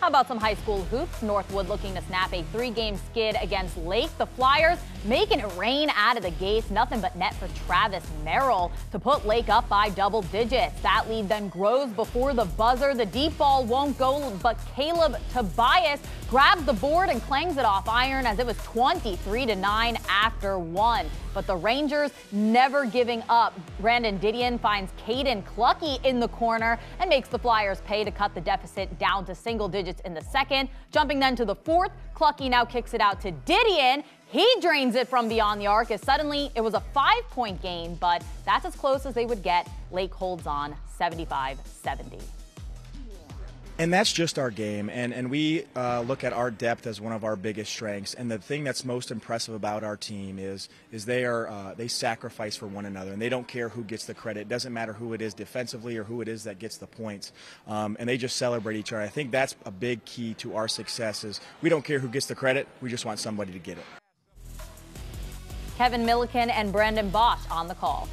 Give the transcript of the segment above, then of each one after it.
How about some high school hoops? Northwood looking to snap a 3-game skid against Lake. The Flyers making it rain out of the gates. Nothing but net for Travis Merrill to put Lake up by double digits. That lead then grows before the buzzer. The deep ball won't go, but Caleb Tobias grabs the board and clangs it off iron as it was 23-9 after 1. But the Rangers never giving up. Brandon Didion finds Caden Clucky in the corner and makes the Flyers pay to cut the deficit down to single digits in the second. Jumping then to the fourth, Clucky now kicks it out to Didion. He drains it from beyond the arc as suddenly it was a 5-point game, but that's as close as they would get. Lake holds on 75-70. And that's just our game, and we look at our depth as one of our biggest strengths. And the thing that's most impressive about our team is they sacrifice for one another, and they don't care who gets the credit. It doesn't matter who it is defensively or who it is that gets the points, and they just celebrate each other. I think that's a big key to our success is we don't care who gets the credit. We just want somebody to get it. Kevin Milliken and Brandon Bosch on the call.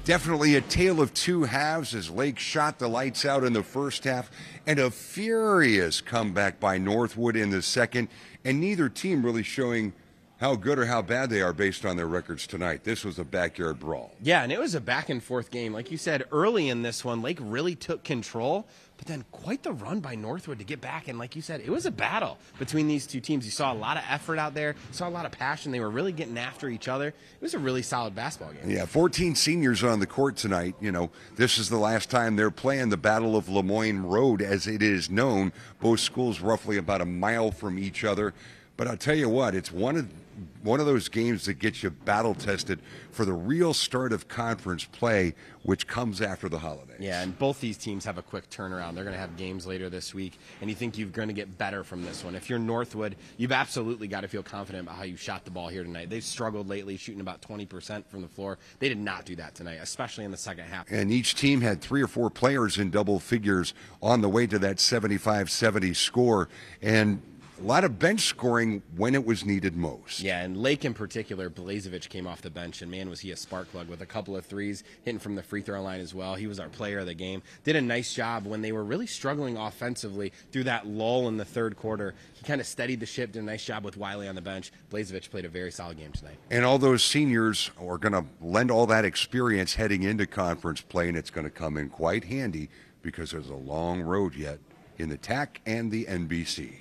Definitely a tale of two halves as Lake shot the lights out in the first half and a furious comeback by Northwood in the second, and neither team really showing how good or how bad they are based on their records tonight. This was a backyard brawl. Yeah, and it was a back-and-forth game. Like you said, early in this one, Lake really took control, but then quite the run by Northwood to get back. And like you said, it was a battle between these two teams. You saw a lot of effort out there, saw a lot of passion. They were really getting after each other. It was a really solid basketball game. Yeah, 14 seniors on the court tonight. You know, this is the last time they're playing the Battle of Lemoyne Road, as it is known. Both schools roughly about a mile from each other. But I'll tell you what, it's one of those games that gets you battle tested for the real start of conference play, which comes after the holidays. Yeah, and both these teams have a quick turnaround. They're going to have games later this week, and you think you're going to get better from this one. If you're Northwood, you've absolutely got to feel confident about how you shot the ball here tonight. They've struggled lately, shooting about 20% from the floor. They did not do that tonight, especially in the second half. And each team had 3 or 4 players in double figures on the way to that 75-70 score, and a lot of bench scoring when it was needed most. Yeah, and Lake in particular, Blazevich came off the bench, and man, was he a spark plug with a couple of threes, hitting from the free throw line as well. He was our player of the game. Did a nice job when they were really struggling offensively through that lull in the third quarter. He kind of steadied the ship, did a nice job with Wiley on the bench. Blazevich played a very solid game tonight. And all those seniors are going to lend all that experience heading into conference play, and it's going to come in quite handy because there's a long road yet in the TAC and the NBC.